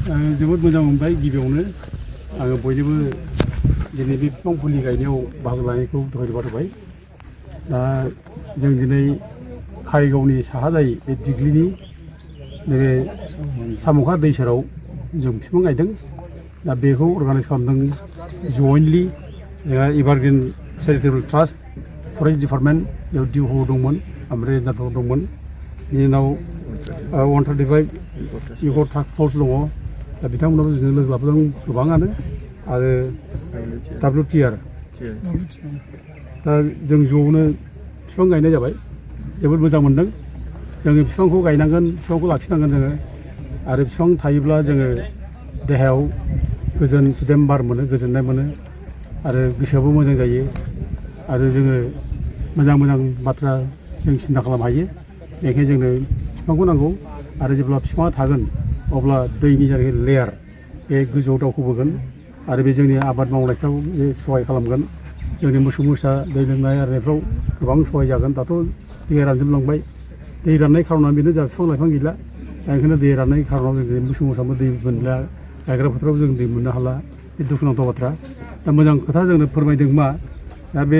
जोबोद मोजां मोनबाय गिबियावनो आङो बयनिबो दिनै बे बिफां फुलि गायनायाव बाहागो लानायखौ धन्यबाद होबाय। दा जों दिनै कारिगावनि साहा जायो बे दिग्लिनि नैबे साम'खा दै सेराव जों बिफां गायदों। दा बेखौ अर्गानाइज खालामदों जयेन्टलि जोंहा evergreen charitable trust forest department बेयाव डिउ दंमोन ओमफ्राय दाथ' दंमोन बिनि उनाव 135 इक' टास्क फर्स दङ। दा बिथांमोनाबो जोंजों लोगो लाफादों गोबाङानो आरो WTR दा जों ज'नो बिफां गायनाय जाबाय जोबोद मोजां मोनदों। जोङो बिफांखौ गायनांगोन बिफांखौ लाखिनांगोन जोङो आरो बिफां थायोब्ला जोङो देहायाव गोजोन सुदेम बार मोनो गोजोननाय मोनो आरो गोसोआबो मोजां जायो आरो जोङो मोजां मोजां बाथ्रा जों सिन्था खालामनो हायो। बेनिखायनो जोंनो बिफांखौ नांगौ आरो जेब्ला बिफाङा थागोन अब्ला दैनि जायनाखि लेयार बे गोजौआव दावखोबोगोन आरो बे जोंनि आबाद मावनायफ्राव बे सहाय खालामगोन। जोंनि मोसौ मोसा दै लोंनाय आरिनायफ्राव गोबां सहाय जागोन। दाथ' दैया रानजोबलांबाय दै राननाय खार'ना बेनो जोंहा बिफां लाइफां गैला। दा ओंखायनो दै राननाय खार'नाव जों मोसौ मोसाबो दै मोनला गायग्रा फोथाराव जों दै मोननो हाला बे दुखुनांथाव बाथ्रा। दा मोजां खोथा जोंनो फोरमायदों मा दा बे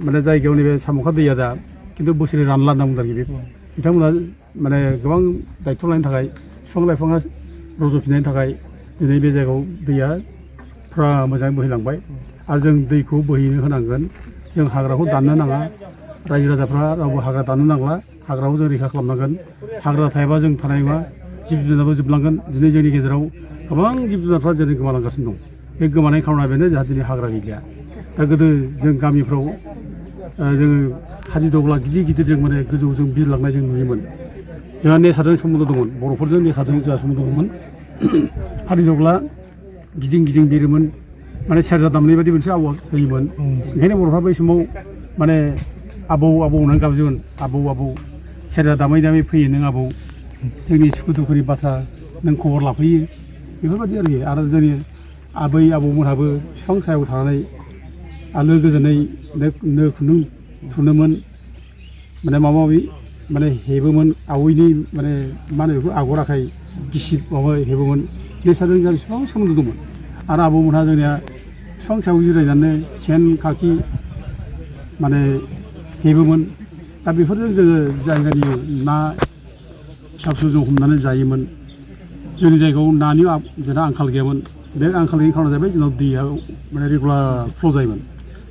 माने जायगायाव नैबे साम'खा दैया दा खिन्थु बोसोरै रानला होनना बुंदों आरोखि बे बिथांमोना माने गोबां दायथ' लानायनि थाखाय बिफां लाइफाङा रज'फिननायनि थाखाय दिनै बे जायगायाव दैया फुरा मोजाङै बोहैलांबाय आरो जों दैखौ बोहैनो होनांगोन। जों हाग्राखौ दाननो नाङा रायजो राजाफ्रा रावबो हाग्रा दाननो नांला हाग्राखौ जों रैखा खालामनांगोन। हाग्रा थायाबा जों थानाय नङा जिब जुनाराबो जोबलांगोन। दिनै जोंनि गेजेराव गोबां जिब जुनारफ्रा जेरै गोमालांगासिनो दं बे गोमानाय खार'ना बेनो जोंहा दिनै हाग्रा गैलिया। दा गोदो जों गामिफ्राव जोङो हादि दग्ला गिदिर गिदिर जों माने गोजौजों बिरलांनाय जों नुयोमोन। जोंहा नेचारजों सोमोन्दो दंमोन बर'फोरजों नेचारजों जोंहा सोमोन्दो दंमोन। हादि दग्ला गिदिं गिदिं बिरोमोन माने सेरजा दामनाय बायदि मोनसे आवाज होयोमोन। ओंखायनो बर'फ्रा बै समाव माने आबौ आबौ होननानै गाबज्रियोमोन आबौ आबौ सेरजा दामै दामै फैयो नों आबौ जोंनि सुखु दुखुनि बाथ्रा नों खबर लाफैयो बेफोरबायदि आरोखि। आरो जोंनि आबै आबौमोनहाबो बिफां सायाव थानानै आलो गोजोनै नो खुन्दुं थुनोमोन माने माबा माबि माने हेबोमोन आवैनि माने मा होनो बेखौ आगर आखाइ गिसिब माबा हेबोमोन। नेचारजों जों बिफां सोमोन्दो दंमोन आरो आबौमोनहा जोंनिया बिफां सायाव जिरायनानै सेन खाखि माने हेबोमोन। दा बेफोरजों जोङो जायगानि ना फिसा फिसौ जों हमनानै जायोमोन। जोंनि जायगायाव नानि जोंहा आंखाल गैयामोन। बे आंखाल गैयैनि खार'ना जाहैबाय जोंनाव दैया माने रेगुलार फ्ल' जायोमोन।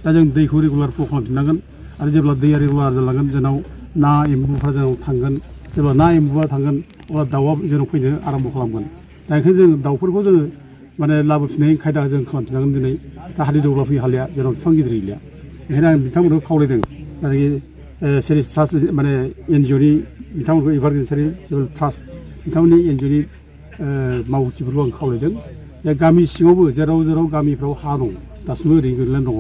दा जों दैखौ रेगुलार फ्ल' खालामफिननांगोन आरो जेब्ला दैया रेगुलार जालांगोन जोंनाव ना एम्बुफ्रा जोंनाव थांगोन। जेब्ला ना एम्बुआ थांगोन अब्ला दाउआ जोंनाव फैनो आराम्भ' खालामगोन। दा ओंखायनो जों दाउफोरखौ जोङो माने लाबोफिननायनि खायदा जों खालामफिननांगोन। दिनै दा हादि दग्ला फैनो हालिया जेराव बिफां गिदिर गैलिया। बेखायनो आं बिथांमोनखौ खावलायदों जायनाखि चेरिटेबल ट्रास्ट माने NGOनि बिथांमोनखौ एभारग्रिन चेरिटेबल ट्रास्ट बिथांमोननि NGOनि मावथिफोरखौ आं खावलायदों जे गामि सिङावबो जेराव जेराव गामिफ्राव हा दं दासिमबो ओरैनो गोग्लैनानै दङ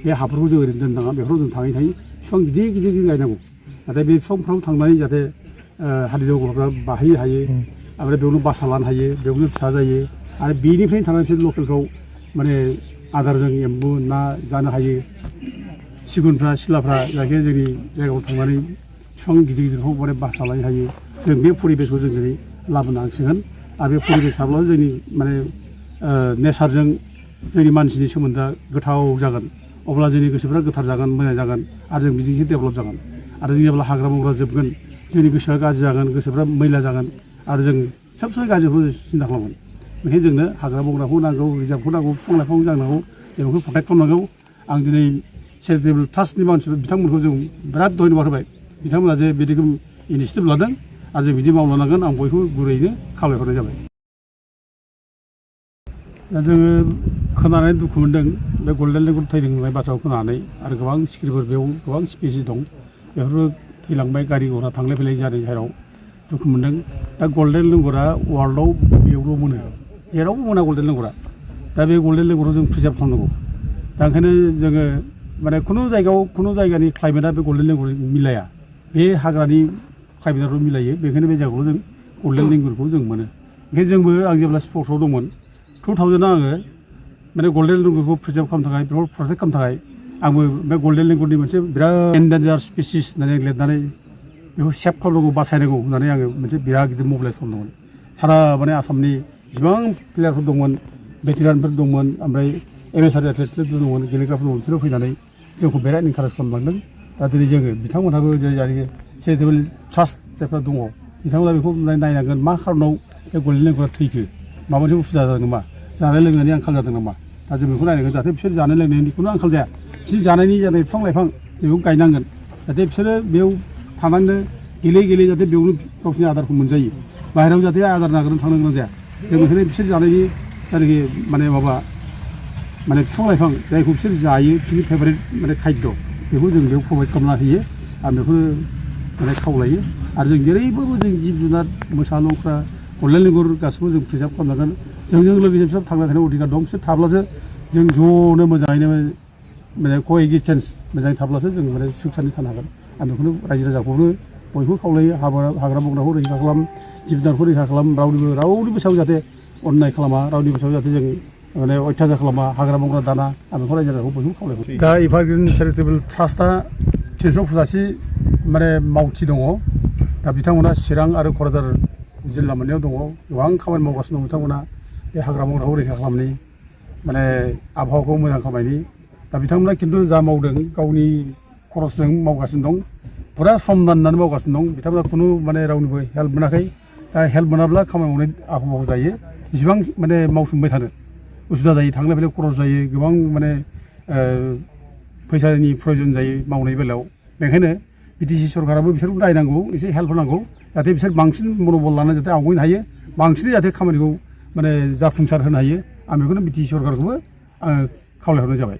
बे हाफोरखौ जों ओरैनो दोननो नाङा बेफोराव जों थाङै थाङै बिफां गिदिर गिदिर गायनांगौ। नाथाय बे बिफांफ्राव थांनानै जाहाथे हादि दग्लाफ्रा बाहैनो हायो ओमफ्राय बेयावनो बासा लानो हायो बेयावनो फिसा जायो आरो बेनिफ्रायनो थांनानै बिसोर लकेलफ्राव माने आदारजों एम्बु ना जानो हायो। सिगुनफ्रा सिलाफ्रा जायखि जोंनि जायगायाव थांनानै बिफां गिदिर गिदिरखौ माने बासा लानो हायो। जों बे परिबेसखौ जों दिनै लाबोनांसिगोन आरो बे परिबेस थाब्लासो जोंनि माने नेचारजों जोंनि मानसिनि सोमोन्दोआ गोथाव जागोन। अब्ला जोंनि गोसोफ्रा गोथार जागोन मोजां जागोन आरो जों बिदिसो डेभेलप जागोन। आरो जों जेब्ला हाग्रा बंग्रा जोबगोन जोंनि गोसोआ गाज्रि जागोन गोसोफ्रा मैला जागोन आरो जों सब समाय गाज्रिखौ सिन्था खालामगोन। बेखायनो जोंनो हाग्रा बंग्राखौ नांगौ रिजार्भखौ नांगौ बिफां लाइफांखौ नांगौ जों बेखौ प्रटेक्ट खालामनांगौ। आं दिनै चेरिटेबल ट्रास्टनि मानसिफोर बिथांमोनखौ जों बिराद धन्यबाद होबाय। बिथांमोना जे बिदि इनिसियेटिभ लादों आरो जों बिदि मावलांनांगोन आं बयखौबो गुरैनो खावलायहरनाय जाबाय। दा जोङो खोनानानै दुखु मोनदों बे गल्डेन लेंगुर थैदों होननाय बाथ्राखौ खोनानानै आरो गोबां सिखिरिफोर बेयाव गोबां स्पिसिस दं बेफोरबो थैलांबाय गारि घरा थांलाय फैलाय जानाय जेराव दुखु मोनदों। दा गल्डेन लेंगुरा वार्ल्डआव बेयावल' मोनो जेरावबो मोना गल्डेन लेंगुरा। दा बे गल्डेन लेंगुरखौ जों प्रिजार्भ खालामनांगौ। दा ओंखायनो जोङो माने खुनु जायगायाव खुनु जायगानि क्लाइमेटआ बे गल्डेन लेंगुर मिलाया बे हाग्रानि क्लाइमेटआव मिलायो। बेखायनो बे जायगायाव जों गल्डेन लेंगुरखौ जों मोनो। ओंखायनो जोंबो आं जेब्ला स्पर्ट्सआव दंमोन 2000 आङो माने गल्डेन लेंगुरखौ प्रिजार्भ खालामनो थाखाय बेखौ प्रटेक्ट खालामनो थाखाय आंबो बे गल्डेन लेंगुरनि मोनसे बिराद एन्डेन्जार स्पिसिस होननानै लिरनानै बेखौ सेभ खालामनांगौ बासायनांगौ होननानै आङो मोनसे बिराद गिदिर मबिलाइज खालामदोंमोन। सारा माने आसामनि जेसेबां प्लेयारफोर दंमोन भेटेरानफोर दंमोन ओमफ्राय एमएसआर एथलेटफोर दंमोन गेलेग्राफोर दंमोन बिसोरो फैनानै जोंखौ बिराद इनकारेज खालामलांदों दा दिनै जोङो बिथांमोनहाबो जायनाखि चेरिटेबोल ट्रास्ट जायफ्रा दङ बिथांमोना बेखौ नायनांगोन मा खारनाव बे गलदेन थैखो माबा मोनसे उसुबिदा जादों नामा जानाय लोंनायनि आंखाल जादों नामा दा जों बेखौ नायनांगोन जाहाथे बिसोर जानाय लोंनायनि खुनु आंखाल जाया बिसोर जानायनि जानाय बिफां लाइफां जों बेखौ गायनांगोन जाहाथे बिसोरो बेयाव थानांनो गेले जाहाथे बेयावनो गावसोरनि आदारखौ मोनजायो बाहेरायाव जाहाथे आदार नागिरनो थांनो गोनां जाया जों बेखायनो बिसोर जानायनि जायनाखि माने बिफां लाइफां जायखौ बिसोर जायो बिसोरनि फेभारेट माने खाद्य बेखौ जों बेयाव प्रभाइड खालामना होयो आं बेखौनो माने खावलायो आरो जों जेरैबाबो जों जिब जुनार मोसा लख्रा गल्डेन लेंगुर गासैबो जों प्रिजार्भ खालामनांगोन जोंजों लोगोसे बिसोर थांना थानाय अधिकार दं बिसोर थाब्लासो जों ज'नो मोजाङैनो माने क'एक्जिस्टेन्स मोजाङै थाब्लासो जों माने सुख सान्थि थानो हागोन आं बेखौनो रायजो राजाखौबो बयबो खावलायो हाग्रा बंग्राखौ रैखा खालाम जिब जुनारखौ रैखा खालाम रावनिबो सायाव जाहाथे अननाय खालामा रावनिबो सायाव जाहाथे जों माने अयथासार खालामा हाग्रा बंग्रा दाना आं बेखौ रायजो राजाखौ बयबो खावलायहरो दा एभारग्रिन चेरिटेबोल ट्रास्टआ 385 माने मावथि दङ दा बिथांमोना चिरां आरो क'क्राझार जिल्ला मोननैयाव दङ गोबां खामानि मावगासिनो दं बिथांमोना बे हाग्रा बंग्राखौ रैखा खालामनायनि माने आबहावाखौ मोजां खालामनायनि दा बिथांमोना खिन्थु जा मावदों गावनि खरसजों मावगासिनो दं फुरा सम दाननानै मावगासिनो दं बिथांमोना खुनु माने रावनिबो हेल्प मोनाखै दा हेल्प मोनाब्ला खामानि मावनाय आबहावा जायो बेसेबां माने मावसोमबाय थानो उसुबिदा जायो थांलाय फैलाय खरस जायो गोबां माने फैसानि प्रयजन जायो मावनाय बेलायाव बेनिखायनो बिटिसि सरकाराबो बिसोरखौ नायनांगौ एसे हेल्प होनांगौ जाहाथे बिसोर बांसिन मन'बल लानानै जाहाथे आवगायनो हायो बांसिनै जाहाथे खामानिखौ माने जाफुंसार होनो हायो आं बेखौनो बिटिसि सरकारखौबो आङो खावलायहरनाय जाबाय